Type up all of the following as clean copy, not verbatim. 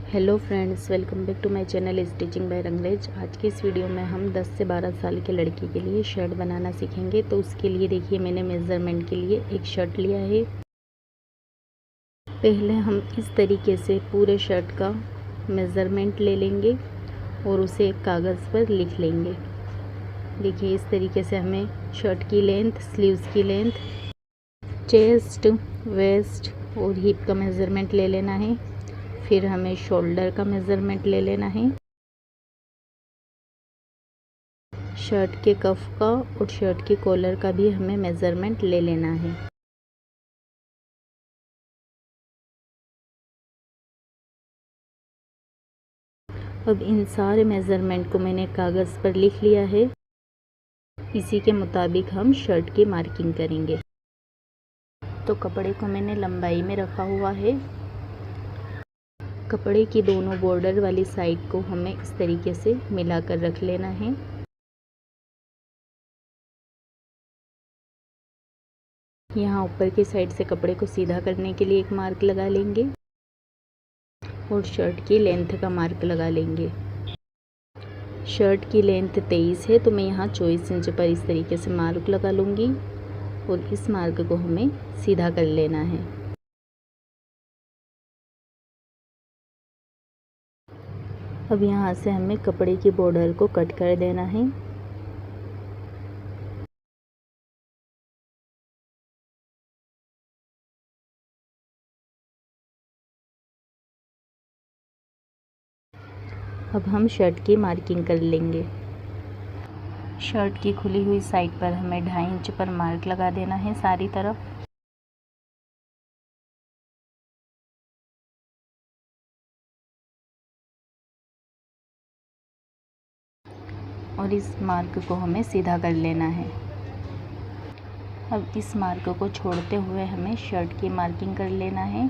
Hello friends, welcome back to my channel stitching by Rangrez. आज की इस वीडियो में हम 10 से 12 साल के लड़की के लिए शर्ट बनाना सीखेंगे। तो उसके लिए देखिए, मैंने मेज़रमेंट के लिए एक शर्ट लिया है। पहले हम इस तरीके से पूरे शर्ट का मेज़रमेंट ले लेंगे और उसे एक कागज़ पर लिख लेंगे। देखिए, इस तरीके से हमें शर्ट की लेंथ, स्लीव्स की लेंथ, चेस्ट, वेस्ट और हिप का मेज़रमेंट ले लेना है। फिर हमें शोल्डर का मेज़रमेंट ले लेना है, शर्ट के कफ का और शर्ट के कॉलर का भी हमें मेज़रमेंट ले लेना है। अब इन सारे मेज़रमेंट को मैंने कागज़ पर लिख लिया है। इसी के मुताबिक हम शर्ट की मार्किंग करेंगे। तो कपड़े को मैंने लंबाई में रखा हुआ है। कपड़े की दोनों बॉर्डर वाली साइड को हमें इस तरीके से मिलाकर रख लेना है। यहाँ ऊपर की साइड से कपड़े को सीधा करने के लिए एक मार्क लगा लेंगे और शर्ट की लेंथ का मार्क लगा लेंगे। शर्ट की लेंथ 23 है, तो मैं यहाँ 24 इंच पर इस तरीके से मार्क लगा लूँगी और इस मार्क को हमें सीधा कर लेना है। अब यहाँ से हमें कपड़े की बॉर्डर को कट कर देना है। अब हम शर्ट की मार्किंग कर लेंगे। शर्ट की खुली हुई साइड पर हमें 2.5 इंच पर मार्क लगा देना है सारी तरफ। और इस मार्क को हमें सीधा कर लेना है। अब इस मार्क को छोड़ते हुए हमें शर्ट की मार्किंग कर लेना है।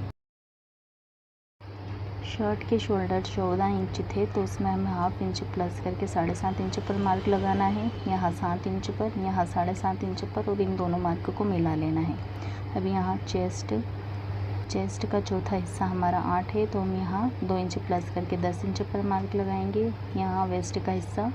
शर्ट के शोल्डर 14 इंच थे, तो उसमें हमें हाफ इंच प्लस करके 7.5 इंच पर मार्क लगाना है। यहाँ 7 इंच पर, यहाँ 7.5 इंच पर, और इन दोनों मार्क को मिला लेना है। अब यहाँ चेस्ट का चौथा हिस्सा हमारा 8 है, तो हम यहाँ 2 इंच प्लस करके 10 इंच पर मार्क लगाएंगे। यहाँ वेस्ट का हिस्सा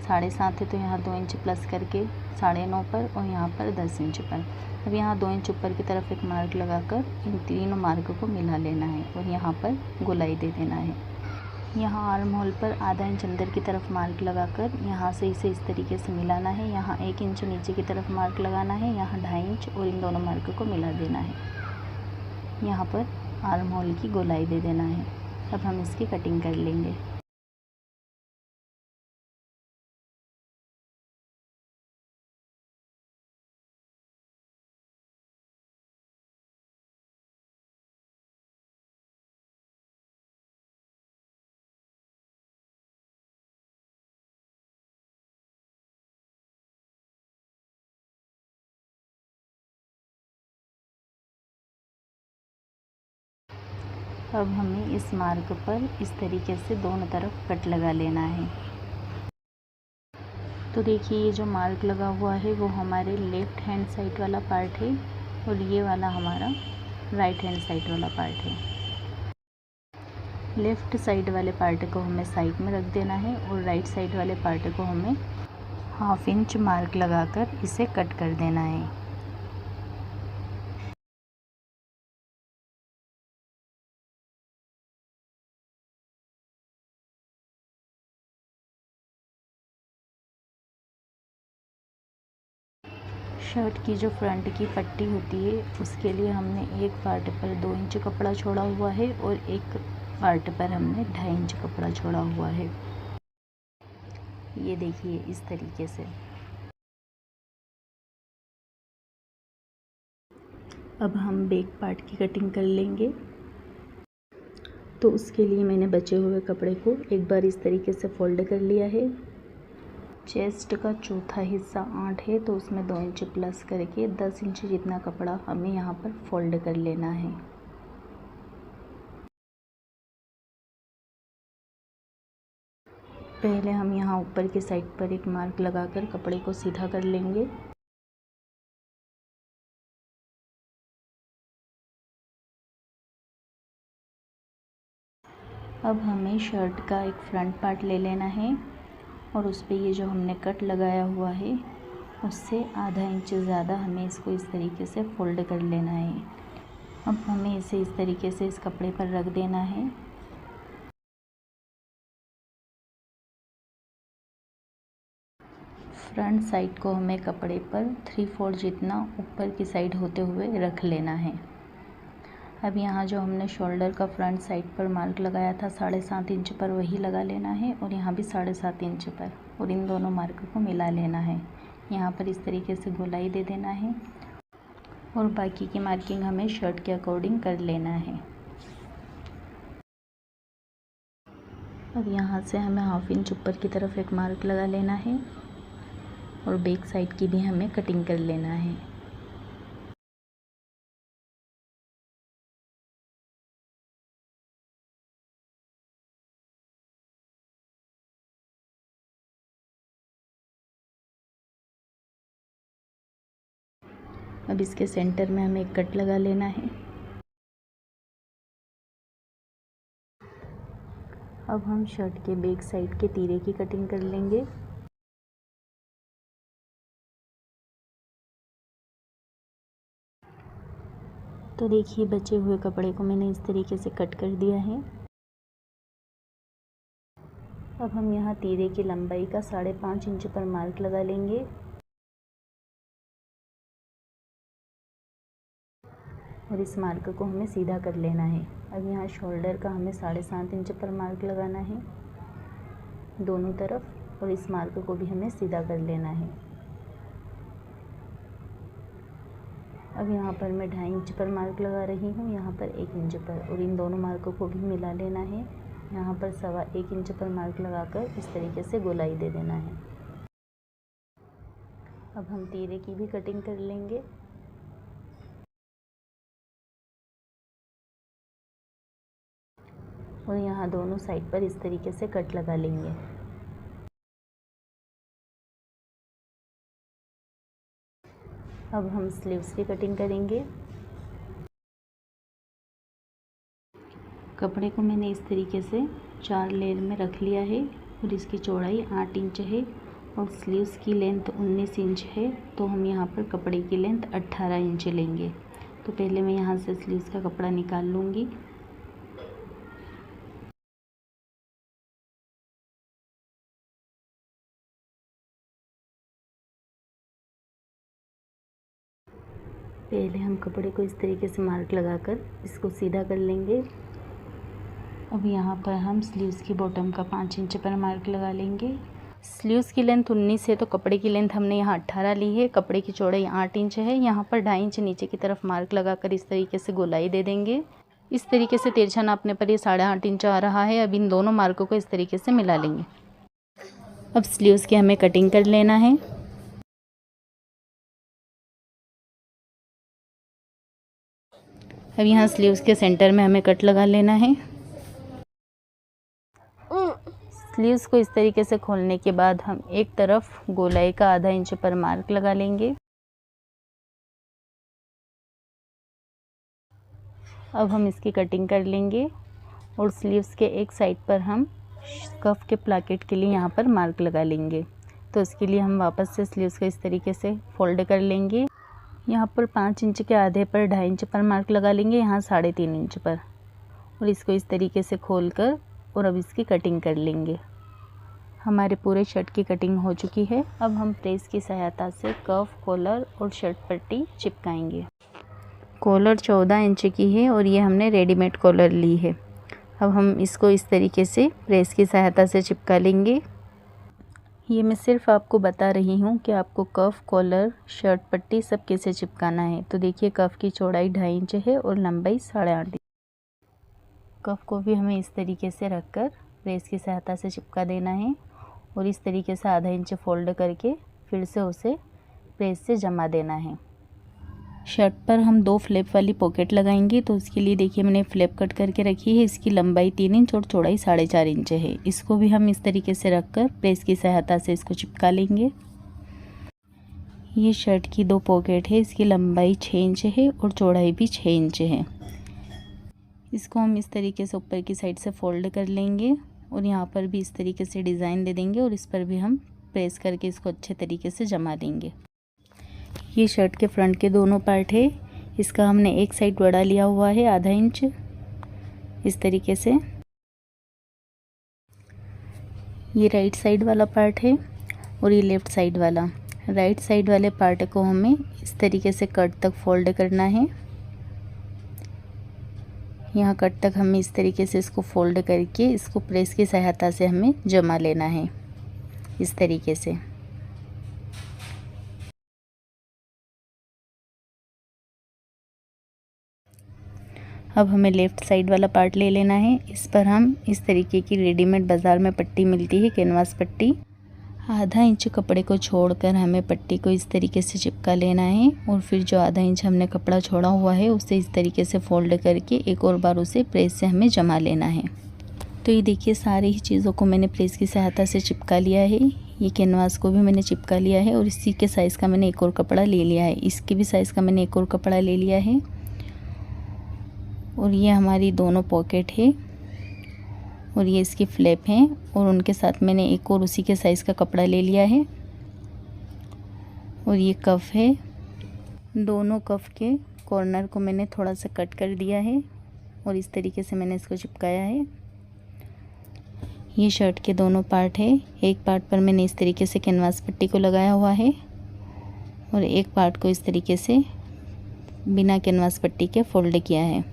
7.5 है, तो यहाँ 2 इंच प्लस करके 9.5 पर, और यहाँ पर 10 इंच पर। अब यहाँ 2 इंच ऊपर की तरफ एक मार्क लगाकर इन तीनों मार्क को मिला लेना है और यहाँ पर गोलाई दे देना है। यहाँ आर्म होल पर आधा इंच अंदर की तरफ मार्क लगाकर यहाँ से इसे इस तरीके से मिलाना है। यहाँ 1 इंच नीचे की तरफ मार्क लगाना है, यहाँ 2.5 इंच, और इन दोनों मार्क को मिला देना है। यहाँ पर आर्म होल की गोलाई दे देना है। अब हम इसकी कटिंग कर लेंगे। अब हमें इस मार्क पर इस तरीके से दोनों तरफ कट लगा लेना है। तो देखिए, ये जो मार्क लगा हुआ है वो हमारे लेफ़्ट हैंड साइड वाला पार्ट है और ये वाला हमारा राइट हैंड साइड वाला पार्ट है। लेफ़्ट साइड वाले पार्ट को हमें साइड में रख देना है और राइट साइड वाले पार्ट को हमें हाफ इंच मार्क लगाकर इसे कट कर देना है। शर्ट की जो फ्रंट की पट्टी होती है उसके लिए हमने एक पार्ट पर 2 इंच कपड़ा छोड़ा हुआ है और एक पार्ट पर हमने 2.5 इंच कपड़ा छोड़ा हुआ है। ये देखिए, इस तरीके से। अब हम बैक पार्ट की कटिंग कर लेंगे। तो उसके लिए मैंने बचे हुए कपड़े को एक बार इस तरीके से फोल्ड कर लिया है। चेस्ट का चौथा हिस्सा 8 है, तो उसमें 2 इंच प्लस करके 10 इंच जितना कपड़ा हमें यहाँ पर फोल्ड कर लेना है। पहले हम यहाँ ऊपर की साइड पर एक मार्क लगाकर कपड़े को सीधा कर लेंगे। अब हमें शर्ट का एक फ्रंट पार्ट ले लेना है और उस पे ये जो हमने कट लगाया हुआ है उससे आधा इंच ज़्यादा हमें इसको इस तरीके से फोल्ड कर लेना है। अब हमें इसे इस तरीके से इस कपड़े पर रख देना है। फ्रंट साइड को हमें कपड़े पर 3/4 जितना ऊपर की साइड होते हुए रख लेना है। अब यहाँ जो हमने शोल्डर का फ्रंट साइड पर मार्क लगाया था 7.5 इंच पर, वही लगा लेना है और यहाँ भी 7.5 इंच पर, और इन दोनों मार्क को मिला लेना है। यहाँ पर इस तरीके से गोलाई दे देना है और बाकी की मार्किंग हमें शर्ट के अकॉर्डिंग कर लेना है। अब यहाँ से हमें 1/2 इंच ऊपर की तरफ एक मार्क लगा लेना है और बैक साइड की भी हमें कटिंग कर लेना है। अब इसके सेंटर में हमें एक कट लगा लेना है। अब हम शर्ट के बैक साइड के तीरे की कटिंग कर लेंगे। तो देखिए बचे हुए कपड़े को मैंने इस तरीके से कट कर दिया है। अब हम यहाँ तीरे की लंबाई का 5.5 इंच पर मार्क लगा लेंगे और इस मार्क को हमें सीधा कर लेना है। अब यहाँ शोल्डर का हमें 7.5 इंच पर मार्क लगाना है दोनों तरफ, और इस मार्क को भी हमें सीधा कर लेना है। अब यहाँ पर मैं 2.5 इंच पर मार्क लगा रही हूँ, यहाँ पर 1 इंच पर, और इन दोनों मार्कों को भी मिला लेना है। यहाँ पर 1.25 इंच पर मार्क लगाकर इस तरीके से गोलाई दे देना है। अब हम तीरे की भी कटिंग कर लेंगे। और यहाँ दोनों साइड पर इस तरीके से कट लगा लेंगे। अब हम स्लीव्स की कटिंग करेंगे। कपड़े को मैंने इस तरीके से 4 लेयर में रख लिया है और इसकी चौड़ाई 8 इंच है और स्लीव्स की लेंथ 19 इंच है, तो हम यहाँ पर कपड़े की लेंथ 18 इंच लेंगे। तो पहले मैं यहाँ से स्लीव्स का कपड़ा निकाल लूँगी। पहले हम कपड़े को इस तरीके से मार्क लगाकर इसको सीधा कर लेंगे। अब यहाँ पर हम स्लीव्स की बॉटम का 5 इंच पर मार्क लगा लेंगे। स्लीव्स की लेंथ 19 है तो कपड़े की लेंथ हमने यहाँ 18 ली है। कपड़े की चौड़ाई 8 इंच है। यहाँ पर 2.5 इंच नीचे की तरफ मार्क लगाकर इस तरीके से गोलाई दे देंगे। इस तरीके से तिरछा नापने पर ये 8.5 इंच आ रहा है। अब इन दोनों मार्कों को इस तरीके से मिला लेंगे। अब स्लीव्स की हमें कटिंग कर लेना है। अब यहाँ स्लीव्स के सेंटर में हमें कट लगा लेना है। स्लीव्स को इस तरीके से खोलने के बाद हम एक तरफ गोलाई का आधा इंच पर मार्क लगा लेंगे। अब हम इसकी कटिंग कर लेंगे और स्लीव्स के एक साइड पर हम कफ के प्लाकेट के लिए यहाँ पर मार्क लगा लेंगे। तो इसके लिए हम वापस से स्लीव्स को इस तरीके से फोल्ड कर लेंगे। यहाँ पर 5 इंच के आधे पर 2.5 इंच पर मार्क लगा लेंगे, यहाँ 3.5 इंच पर, और इसको इस तरीके से खोलकर और अब इसकी कटिंग कर लेंगे। हमारे पूरे शर्ट की कटिंग हो चुकी है। अब हम प्रेस की सहायता से कफ, कॉलर और शर्ट पट्टी चिपकाएंगे। कॉलर 14 इंच की है और ये हमने रेडीमेड कॉलर ली है। अब हम इसको इस तरीके से प्रेस की सहायता से चिपका लेंगे। ये मैं सिर्फ आपको बता रही हूँ कि आपको कफ, कॉलर, शर्ट पट्टी सब कैसे चिपकाना है। तो देखिए कफ की चौड़ाई 2.5 इंच है और लंबाई 8.5 इंच। कफ को भी हमें इस तरीके से रखकर प्रेस की सहायता से चिपका देना है और इस तरीके से आधा इंच फोल्ड करके फिर से उसे प्रेस से जमा देना है। शर्ट पर हम 2 फ्लैप वाली पॉकेट लगाएंगे, तो उसके लिए देखिए मैंने फ्लैप कट करके रखी है। इसकी लंबाई 3 इंच और चौड़ाई 4.5 इंच है। इसको भी हम इस तरीके से रखकर प्रेस की सहायता से इसको चिपका लेंगे। ये शर्ट की 2 पॉकेट है। इसकी लंबाई 6 इंच है और चौड़ाई भी 6 इंच है। इसको हम इस तरीके से ऊपर की साइड से फोल्ड कर लेंगे और यहाँ पर भी इस तरीके से डिज़ाइन दे देंगे और इस पर भी हम प्रेस करके इसको अच्छे तरीके से जमा देंगे। ये शर्ट के फ्रंट के दोनों पार्ट है। इसका हमने एक साइड बड़ा लिया हुआ है आधा इंच इस तरीके से। ये राइट साइड वाला पार्ट है और ये लेफ़्ट साइड वाला। राइट साइड वाले पार्ट को हमें इस तरीके से कट तक फोल्ड करना है। यहाँ कट तक हमें इस तरीके से इसको फोल्ड करके इसको प्रेस की सहायता से हमें जमा लेना है इस तरीके से। अब हमें लेफ़्ट साइड वाला पार्ट ले लेना है। इस पर हम इस तरीके की रेडीमेड बाज़ार में पट्टी मिलती है, कैनवास पट्टी। आधा इंच कपड़े को छोड़कर हमें पट्टी को इस तरीके से चिपका लेना है और फिर जो आधा इंच हमने कपड़ा छोड़ा हुआ है उसे इस तरीके से फोल्ड करके एक और बार उसे प्रेस से हमें जमा लेना है। तो ये देखिए सारी ही चीज़ों को मैंने प्रेस की सहायता से चिपका लिया है। ये कैनवास को भी मैंने चिपका लिया है और इसी के साइज़ का मैंने एक और कपड़ा ले लिया है। इसके भी साइज़ का मैंने एक और कपड़ा ले लिया है और ये हमारी दोनों पॉकेट है और ये इसकी फ्लैप है और उनके साथ मैंने एक और उसी के साइज़ का कपड़ा ले लिया है और ये कफ है। दोनों कफ के कॉर्नर को मैंने थोड़ा सा कट कर दिया है और इस तरीके से मैंने इसको चिपकाया है। ये शर्ट के दोनों पार्ट है। एक पार्ट पर मैंने इस तरीके से कैनवास पट्टी को लगाया हुआ है और एक पार्ट को इस तरीके से बिना कैनवास पट्टी के फोल्ड किया है।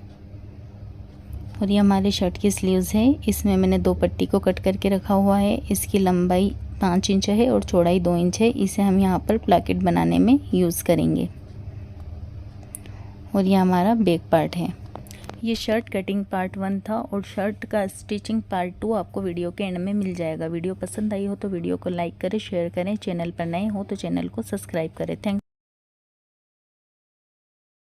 और ये हमारे शर्ट की स्लीव्स है। इसमें मैंने 2 पट्टी को कट करके रखा हुआ है। इसकी लंबाई 5 इंच है और चौड़ाई 2 इंच है। इसे हम यहाँ पर प्लाकेट बनाने में यूज़ करेंगे। और ये हमारा बैक पार्ट है। ये शर्ट कटिंग पार्ट 1 था और शर्ट का स्टिचिंग पार्ट 2 आपको वीडियो के एंड में मिल जाएगा। वीडियो पसंद आई हो तो वीडियो को लाइक करें, शेयर करें। चैनल पर नए हो तो चैनल को सब्सक्राइब करें। थैंक